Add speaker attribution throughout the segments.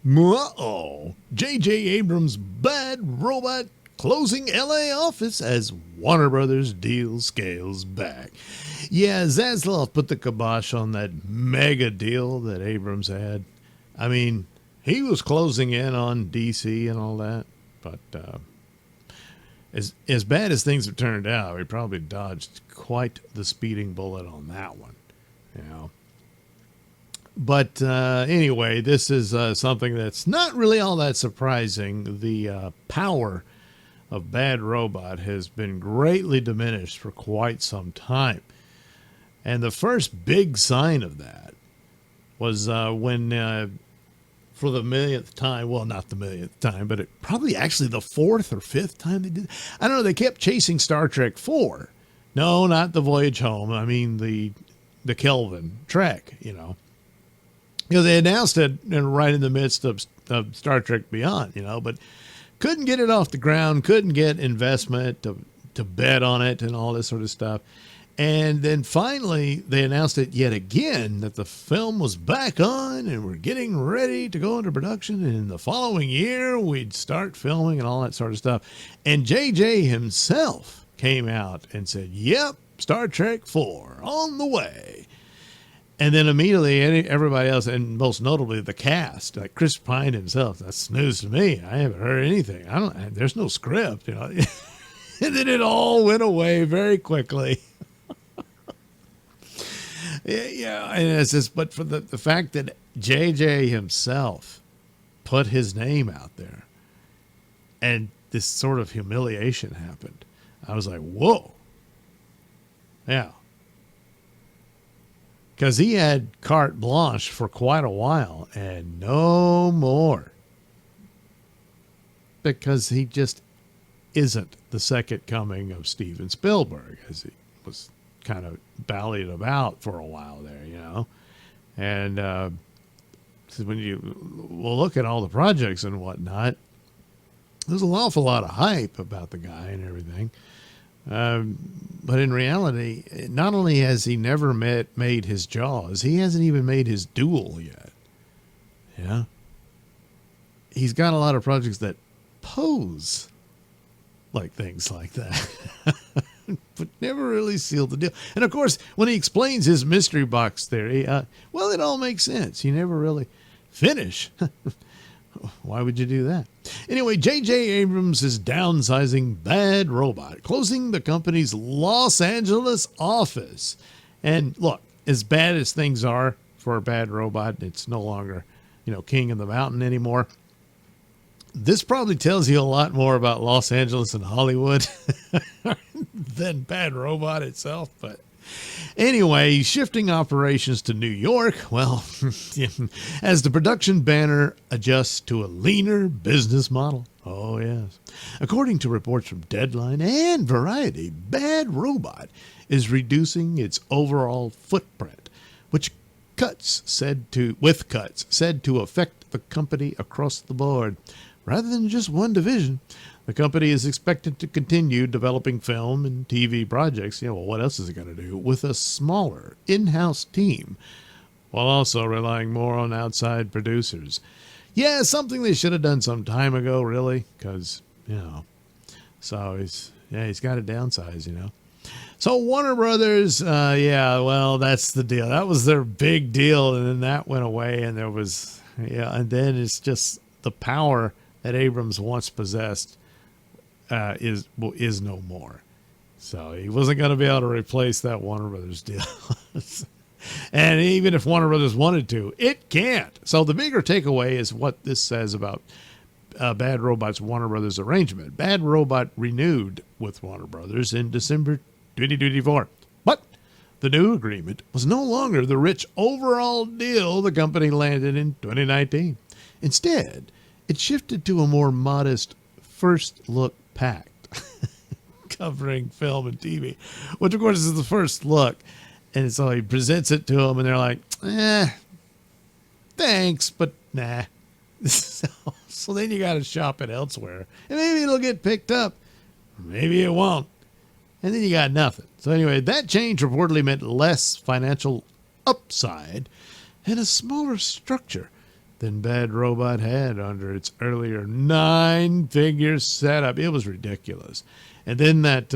Speaker 1: Uh-oh. J.J. Abrams' Bad Robot closing L.A. office as Warner Brothers deal scales back. Yeah, Zaslav put the kibosh on that mega deal that Abrams had. I mean, he was closing in on DC and all that, but as bad as things have turned out, we probably dodged quite the speeding bullet on that one. You know. But anyway, this is something that's not really all that surprising. The power of Bad Robot has been greatly diminished for quite some time. And the first big sign of that was when, for the millionth time, well, not the millionth time, but probably actually the fourth or fifth time they did. I don't know, they kept chasing Star Trek 4. No, not the Voyage Home. I mean the Kelvin Trek, you know. You know, they announced it right in the midst of Star Trek Beyond, you know, but couldn't get it off the ground, couldn't get investment to bet on it and all this sort of stuff. And then finally, they announced it yet again that the film was back on and we're getting ready to go into production. And in the following year, we'd start filming and all that sort of stuff. And JJ himself came out and said, yep, Star Trek 4 on the way. And then immediately everybody else, and most notably the cast, like Chris Pine himself, that's news to me. I haven't heard anything. There's no script, you know. And then it all went away very quickly. Yeah, and it's just, but for the fact that JJ himself put his name out there and this sort of humiliation happened, I was like, whoa. Yeah. Because he had carte blanche for quite a while and no more. Because he just isn't the second coming of Steven Spielberg, as he was kind of ballying about for a while there, you know. And when you look at all the projects and whatnot, there's an awful lot of hype about the guy and everything. But in reality, not only has he never made his Jaws, he hasn't even made his Duel yet. Yeah. He's got a lot of projects that pose like things like that, but never really sealed the deal. And of course, when he explains his mystery box theory, well, it all makes sense. He never really finish. Why would you do that? Anyway, J.J. Abrams is downsizing Bad Robot, closing the company's Los Angeles office. And look, as bad as things are for Bad Robot, it's no longer, you know, king of the mountain anymore. This probably tells you a lot more about Los Angeles and Hollywood than Bad Robot itself, but anyway, shifting operations to New York, well, as the production banner adjusts to a leaner business model. Oh, yes. According to reports from Deadline and Variety, Bad Robot is reducing its overall footprint, with cuts said to affect the company across the board. Rather than just one division, the company is expected to continue developing film and TV projects. You know, well, what else is it going to do? With a smaller in-house team, while also relying more on outside producers. Yeah, something they should have done some time ago, really, because, you know, so he's got to downsize, you know. So Warner Brothers, yeah, well, that's the deal. That was their big deal, and then that went away, and there was, yeah, and then it's just the power that Abrams once possessed is no more. So he wasn't going to be able to replace that Warner Brothers deal. And even if Warner Brothers wanted to, it can't. So the bigger takeaway is what this says about Bad Robot's Warner Brothers arrangement. Bad Robot renewed with Warner Brothers in December 2024. But the new agreement was no longer the rich overall deal the company landed in 2019. Instead, it shifted to a more modest first look pact covering film and TV, which of course is the first look. And so he presents it to them and they're like, thanks, but nah. So then you got to shop it elsewhere and maybe it'll get picked up. Maybe it won't. And then you got nothing. So anyway, that change reportedly meant less financial upside and a smaller structure than Bad Robot had under its earlier 9-figure setup. It was ridiculous. And then that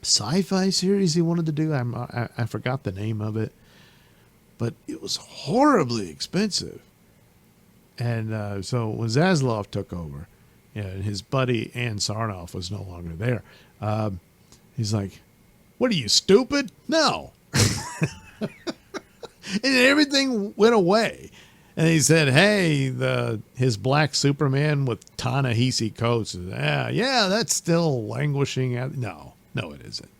Speaker 1: sci-fi series he wanted to do, I forgot the name of it, but it was horribly expensive. And so when Zaslav took over, and his buddy Ann Sarnoff was no longer there, he's like, "What are you, stupid? No." And everything went away. And he said, "Hey, his black Superman with Ta-Nehisi Coates, yeah, that's still languishing out." No, it isn't.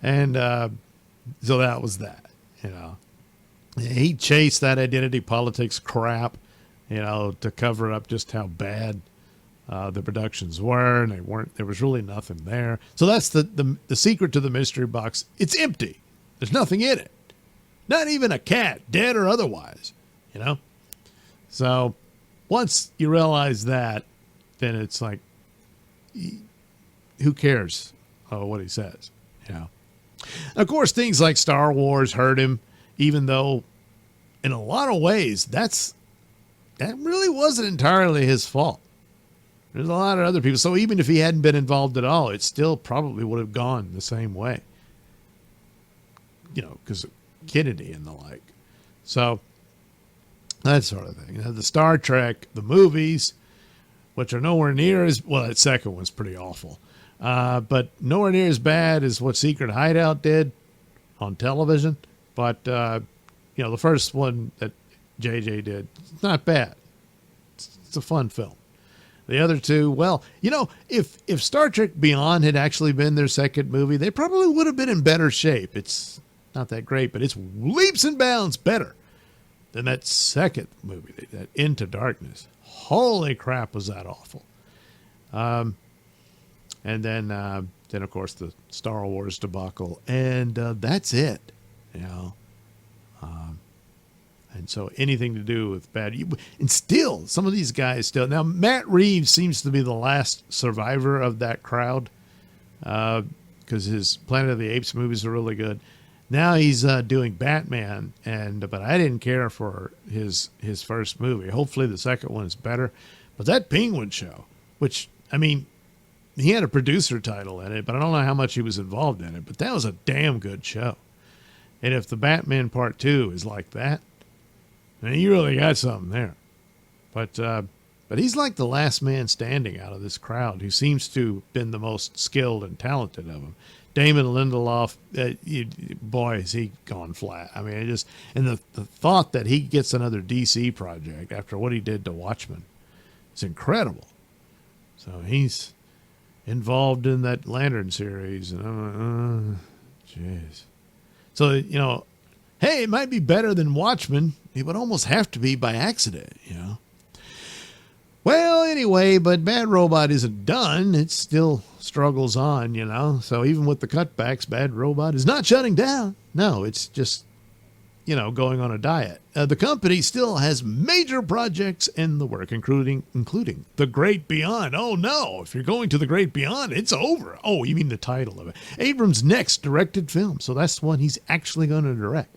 Speaker 1: And so that was that. He chased that identity politics crap, to cover up just how bad the productions were, and they weren't. There was really nothing there. So that's the secret to the mystery box. It's empty. There's nothing in it. Not even a cat, dead or otherwise. So once you realize that, then it's like, who cares what he says? Of course, things like Star Wars hurt him, even though in a lot of ways that really wasn't entirely his fault. There's a lot of other people. So even if he hadn't been involved at all, it still probably would have gone the same way. Because of Kennedy and the like. So that sort of thing. The Star Trek, the movies, which are nowhere near as well. That second one's pretty awful, but nowhere near as bad as what Secret Hideout did on television. But the first one that JJ did, it's not bad. It's a fun film. The other two, well, if Star Trek Beyond had actually been their second movie, they probably would have been in better shape. It's not that great, but it's leaps and bounds better than that second movie, that Into Darkness. Holy crap, was that awful. And then of course, the Star Wars debacle. And that's it, And so anything to do with bad. And still, some of these guys still. Now, Matt Reeves seems to be the last survivor of that crowd because his Planet of the Apes movies are really good. Now he's doing Batman, but I didn't care for his first movie. Hopefully the second one is better. But that Penguin show, which, he had a producer title in it, but I don't know how much he was involved in it. But that was a damn good show. And if the Batman Part 2 is like that, then you really got something there. But he's like the last man standing out of this crowd who seems to have been the most skilled and talented of them. Damon Lindelof, boy, has he gone flat. And the thought that he gets another DC project after what he did to Watchmen is incredible. So he's involved in that Lantern series, and I'm like, jeez. So, hey, it might be better than Watchmen. It would almost have to be by accident, Well, anyway, but Bad Robot isn't done. It still struggles on, So even with the cutbacks, Bad Robot is not shutting down. No, it's just, going on a diet. The company still has major projects in the work, including The Great Beyond. Oh, no, if you're going to The Great Beyond, it's over. Oh, you mean the title of it. Abrams' next directed film. So that's one he's actually going to direct.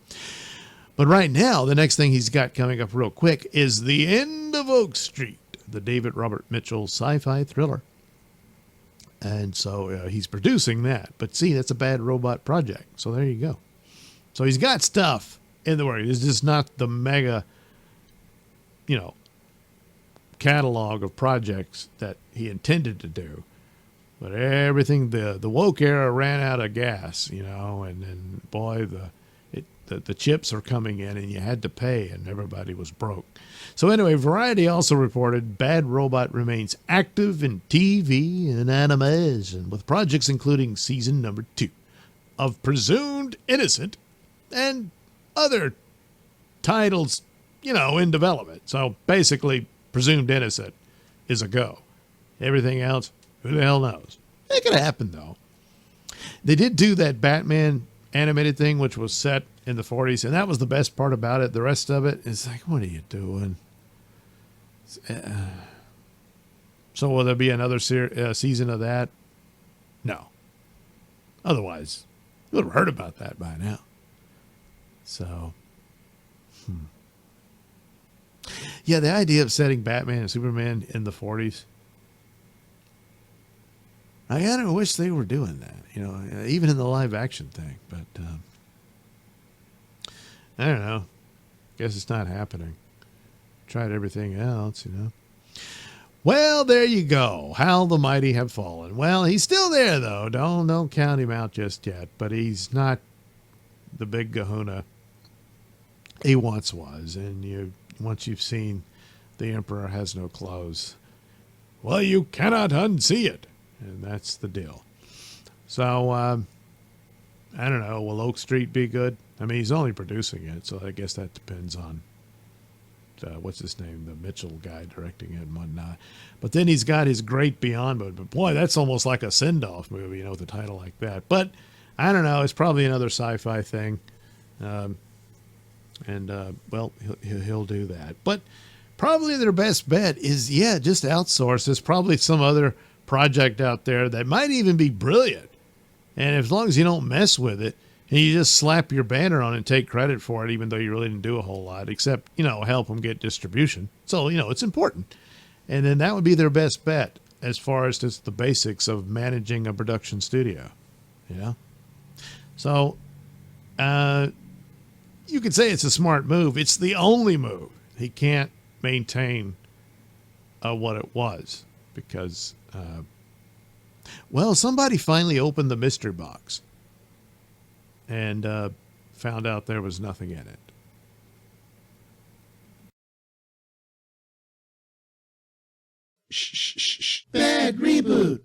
Speaker 1: But right now, the next thing he's got coming up real quick is The End of Oak Street, the David Robert Mitchell sci-fi thriller. And so he's producing that. But see, that's a Bad Robot project. So there you go. So he's got stuff in the works. It's just not the mega, catalog of projects that he intended to do. But everything, the woke era ran out of gas, and then, boy, the chips are coming in and you had to pay and everybody was broke. So anyway, Variety also reported Bad Robot remains active in TV and animation with projects including season number 2 of Presumed Innocent and other titles, in development. So basically, Presumed Innocent is a go. Everything else, who the hell knows? It could happen, though. They did do that Batman animated thing, which was set in the 40s, and that was the best part about it. The rest of it is like, what are you doing? So will there be another season of that? No. Otherwise, you would have heard about that by now. So, Yeah, the idea of setting Batman and Superman in the 40s. I kind of wish they were doing that, even in the live action thing. But I don't know. Guess it's not happening. Tried everything else. Well, there you go. How the mighty have fallen. Well, he's still there though. Don't count him out just yet. But he's not the big Kahuna he once was. And once you've seen The Emperor Has No Clothes, well, you cannot unsee it. And that's the deal. So, I don't know. Will Oak Street be good? I mean, he's only producing it, so I guess that depends on, what's his name, the Mitchell guy directing it and whatnot. But then he's got his Great Beyond movie. But boy, that's almost like a send-off movie, with a title like that. But I don't know. It's probably another sci-fi thing. Well, he'll do that. But probably their best bet is, just outsource. There's probably some other project out there that might even be brilliant. And as long as you don't mess with it, and you just slap your banner on it and take credit for it, even though you really didn't do a whole lot, except, help them get distribution. So, it's important. And then that would be their best bet as far as just the basics of managing a production studio. So, you could say it's a smart move. It's the only move. He can't maintain what it was because, somebody finally opened the mystery box and found out there was nothing in it. Shh. Bad reboot.